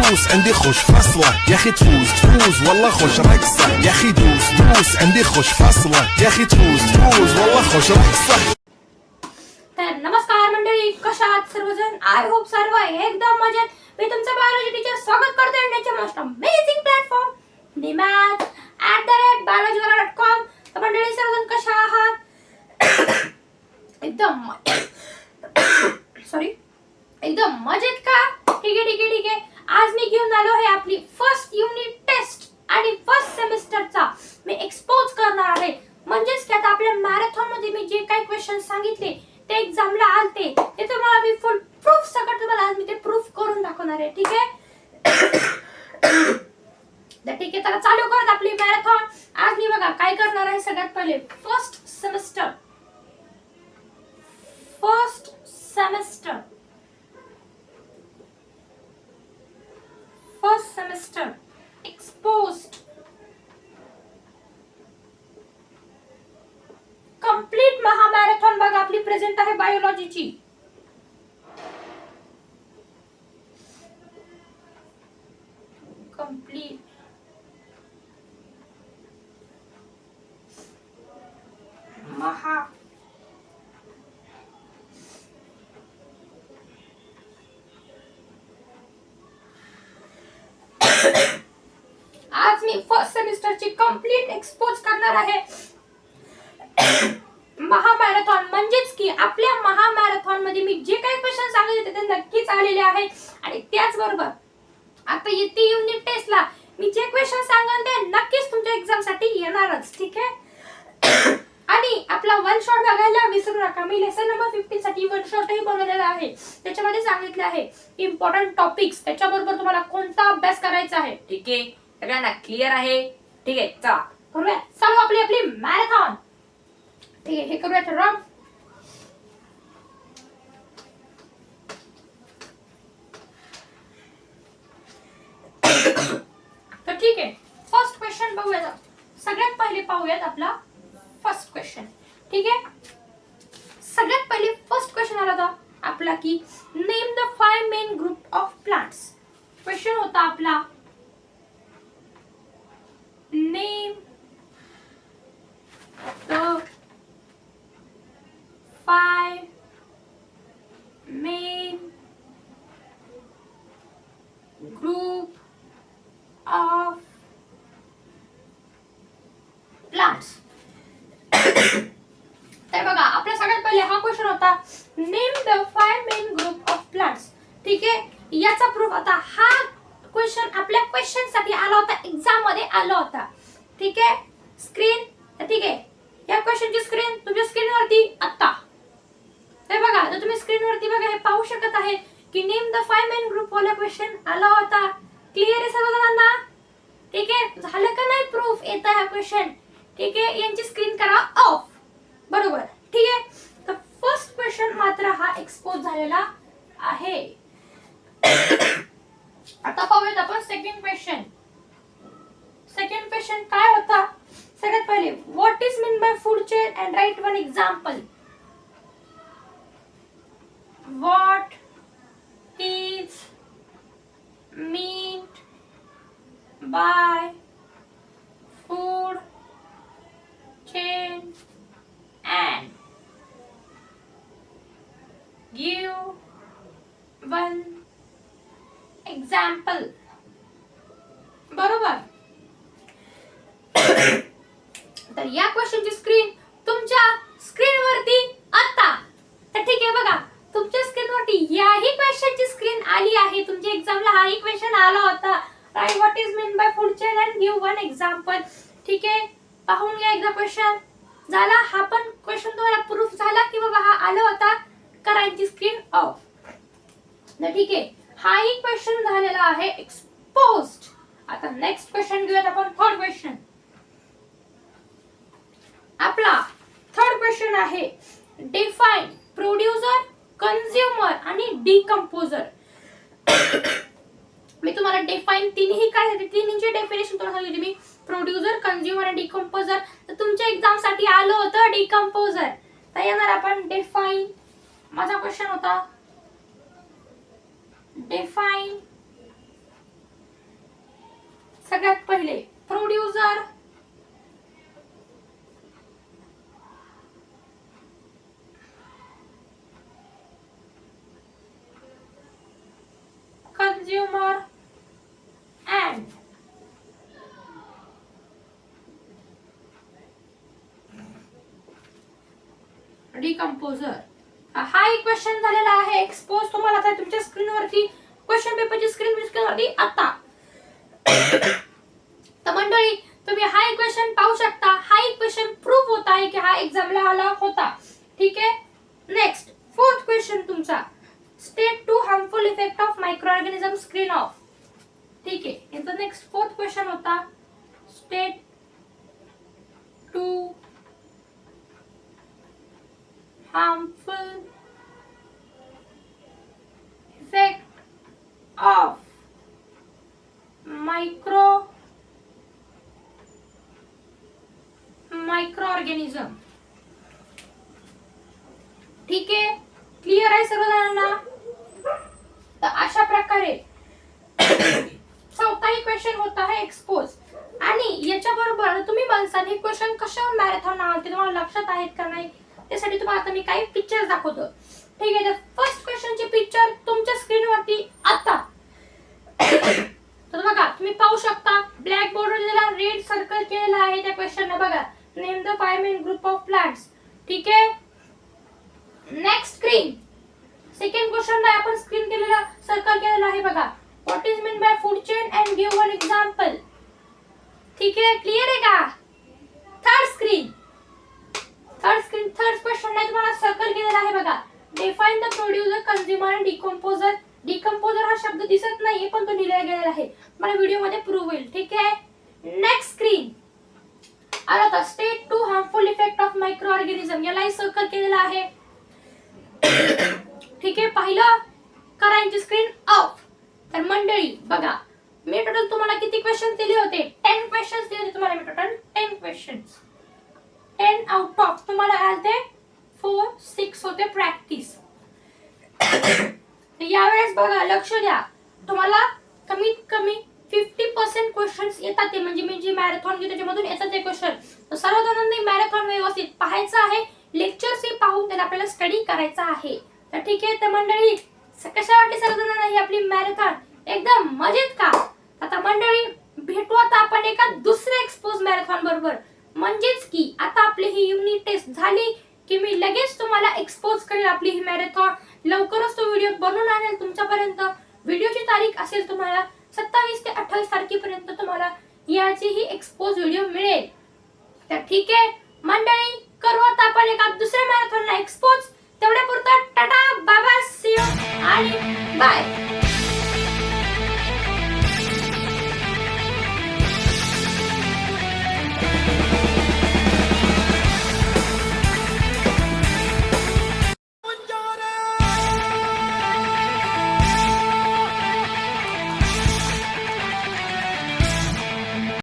دوس عندي خوش فصلة يا اخي تفوز تفوز والله خوش رقصة يا اخي دوس دوس عندي خوش فصلة يا اخي تفوز تفوز والله خوش رقصة. तर नमस्कार मंडळी, कशा आहात सर्वजण? आय होप सर्व एकदम मजेत. मी तुमचा बायोलॉजी टीचर स्वागत करते इंडियाच्या मोस्ट अमेझिंग प्लॅटफॉर्म dimath@biologywala.com. तर मंडळी सर्वजण कशा आहात? एकदम सॉरी एकदम मजेत का? ठीक आहे. आज मी घेऊन आलो आहे आपली फर्स्ट युनिट टेस्ट आणि फर्स्ट सेमिस्टरचा मी एक्सपोज करणार आहे. म्हणजेच की आता आपल्या मॅरेथॉन मध्ये मी जे काही क्वेश्चन सांगितले ते एक्झामला आलते ते तुम्हाला मी फुल प्रूफ सकट तुम्हाला आज मी ते प्रूफ करून दाखवणार आहे. ठीक आहे तर चालू करत आपली मॅरेथॉन. आज मी बघा काय करणार आहे. सगळ्यात पहिले फर्स्ट सेमिस्टर एक्सपोज्ड कंप्लीट महामॅरेथॉन बघा आपली प्रेझेंट आहे बायोलॉजीची. कंप्लीट आज मी फर्स्ट सेमिस्टरची कंप्लीट एक्सपोज करणार आहे. महामॅरेथॉन म्हणजेच की आपल्या महामॅरेथॉन मध्ये मी जे काही क्वेश्चन सांगितले ते नक्कीच आलेले आहेत आणि त्याचबरोबर आता येते युनिट टेस्टला मी जे क्वेश्चन सांगेन ते नक्कीच तुमच्या एक्झाम साठी येणारच. ठीक आहे आणि आपला वन शॉट बघायला विसरू नका. मी लेसन नंबर 15 साठी वन शॉटही बनवलेला आहे. त्याच्यामध्ये सांगितले आहे इम्पॉर्टंट टॉपिक्स, त्याच्याबरोबर तुम्हाला कोणता अभ्यास करायचा आहे. ठीक आहे, सगळ्यांना क्लिअर आहे? ठीक आहे, चला करूया चालू आपली मॅरेथॉन. ठीक आहे, हे करूयात रन. तर ठीक आहे, फर्स्ट क्वेश्चन बघूया. सगळ्यात पहिले पाहूयात आपला फर्स्ट क्वेश्चन. ठीक आहे, सगळ्यात पहिले फर्स्ट क्वेश्चन आला होता आपला की name the 5 main group of plants. Question होता आपला name the 5 main group of plants. तर बघा आपल्या सगळ्यात पहिले हा क्वेश्चन होता name the 5 main group of plants. ठीक आहे, याचा प्रूफ आता हा क्वेश्चन आपल्या क्वेश्चन साठी आला होता, एक्झाम मध्ये आला होता. ठीक आहे, स्क्रीन ठीक आहे, या क्वेश्चनची स्क्रीन तुमच्या स्क्रीनवरती आता हे बघा. तर तुम्ही स्क्रीनवरती बघा हे पाहू शकत आहे की नेम द 5 मेन ग्रुप वाला क्वेश्चन आला होता. क्लिअर आहे सर्वजणांना? ठीक आहे, झालं का नाही प्रूफ येता हा क्वेश्चन? ठीक आहे, यांची स्क्रीन करा ऑफ. बरोबर, ठीक आहे. तर फर्स्ट क्वेश्चन मात्र हा एक्सपोज झालेला आहे. आता पाहूयात आपण सेकंड क्वेश्चन. सेकंड क्वेश्चन काय होता? सगळ्यात पहिले what is mean by food chain and right one example. What is mean by food chain and give one example. बरोबर. तर या क्वेश्चनची स्क्रीन तुमच्या स्क्रीनवरती आता. तर ठीक आहे बघा तुमच्या स्क्रीनवरती याही क्वेश्चनची स्क्रीन आली आहे. तुमच्या एक्झामला हाही क्वेश्चन आला होता. Right what is mean by food chain and give one example. ठीक आहे, पाहून घ्या एकदा क्वेश्चन. झाला हा पण क्वेश्चन तुम्हाला प्रूफ झाला की बाबा हा आला होता. करायची स्क्रीन ऑफ. ठीक आहे, हाही क्वेश्चन झालेला आहे एक्सपोज्ड. आता नेक्स्ट क्वेश्चन घेऊयात आपण थर्ड क्वेश्चन. आपला थर्ड क्वेश्चन आहे डिफाइन प्रोड्युसर, कंझ्युमर आणि डिकंपोजर. मी तुम्हाला डिफाइन तिन्ही काय आहे तिन्हीची डेफिनेशन तुम्हाला सांगितली मी. प्रोड्युसर, कंझ्युमर आणि डिकंपोजर. तर तुमच्या एक्झाम साठी आलं होतं डिकंपोजर. तर येणार आपण डिफाइन. माझा क्वेश्चन होता डिफाइन सगळ्यात पहिले प्रोड्युसर, consumer and डिकम्पोजर. हा एक क्वेश्चन झालेला आहे एक्सपोज. तुम्हाला आता तुमच्या स्क्रीनवरती क्वेश्चन पेपरची स्क्रीनवरती आता तर मंडळी तुम्ही हा एक क्वेश्चन पाहू शकता. हा एक क्वेश्चन प्रूव्ह होत आहे की हा एक्झामला आला होता. ठीक आहे. नेक्स्ट फोर्थ क्वेश्चन तुमचा state to harmful effect of micro organism screen off. ठीक आहे. याचा नेक्स्ट फोर्थ क्वेश्चन होता state to harmful effect of microorganism. ठीक आहे. क्लिअर आहे सर्वजणांना. तर अशा प्रकारे चौथाही क्वेश्चन होता है एक्सपोज. आणि याच्या बरोबर तुम्ही म्हणसाल हे क्वेश्चन कशावर मॅरेथॉन आले तुम्हाला लक्षात आहेत का नाही, त्यासाठी तुम्हाला आता मी काही पिक्चर दाखवतो. ठीक आहे. तर फर्स्ट क्वेश्चनची पिक्चर तुमच्या स्क्रीनवरती आता. तर बघा तुम्ही पाहू शकता ब्लॅक बोर्डवर ज्याला रेड सर्कल केलेला आहे त्या क्वेश्चनला बघा name the 5 main group of plants. ठीक आहे. नेक्स्ट स्क्रीन सेकंड क्वेश्चनला आपण स्क्रीन केलेला सर्कल केलेला आहे बघा what is mean by food chain and give one example. ठीक आहे. क्लिअर आहे का. थर्ड क्वेश्चन ला तुम्हाला सर्कल केलेला आहे बघा define the producer, consumer and decomposer. Decomposer हा शब्द दिसत नाहीये पण तो लिहिला गेलेला आहे. मला व्हिडिओ मध्ये प्रूव्ह होईल. ठीक आहे. नेक्स्ट स्क्रीन आला होता state to harmful effect of micro organism. यालाही सर्कल केलेला आहे. ठीक आहे. पाहिलं करायची स्क्रीन ऑफ. तर मंडळी बघा मी टोटल तुम्हाला किती क्वेश्चन दिले होते 10 क्वेश्चन्स दिले होते तुम्हाला मी टोटल 10 क्वेश्चन्स. 10 आउट ऑफ तुम्हाला आले 4-6 होते प्रॅक्टिस. यावेळेस बघा लक्ष द्या तुम्हाला कमीत कमी 50% क्वेश्चन्स येतात ते म्हणजे मी जे मॅरेथॉन घेतो त्याच्यामधून येतात ते क्वेश्चन. तर सर्वजणांनी मॅरेथॉन व्यवस्थित पाहायचं आहे. लेक्चर्स हे पाहून त्याला आपल्याला स्टडी करायचा आहे. तर ठीक आहे. तर मंडळी कशा वाटली सर्वजणांना ही आपली मॅरेथॉन एकदम मजेत का. आता मंडळी भेटू आता आपण एका दुसऱ्या एक्सपोज मॅरेथॉन बरोबर. म्हणजेच की आता आपली ही युनिट टेस्ट झाली की मी लगेच तुम्हाला एक्सपोज करेल आपली ही मॅरेथॉन. लवकरच तो व्हिडिओ बनवून आणेल तुमच्यापर्यंत. व्हिडिओची तारीख असेल तुम्हाला 27 ते 28 तारखेपर्यंत तुम्हाला याची ही एक्सपोज व्हिडिओ मिळेल. तर ठीक आहे मंडळी करू आता आपण एका दुसऱ्या मॅरेथॉनला एक्सपोज. तेवढ्यापुरता tata bye bye see you आणि बाय.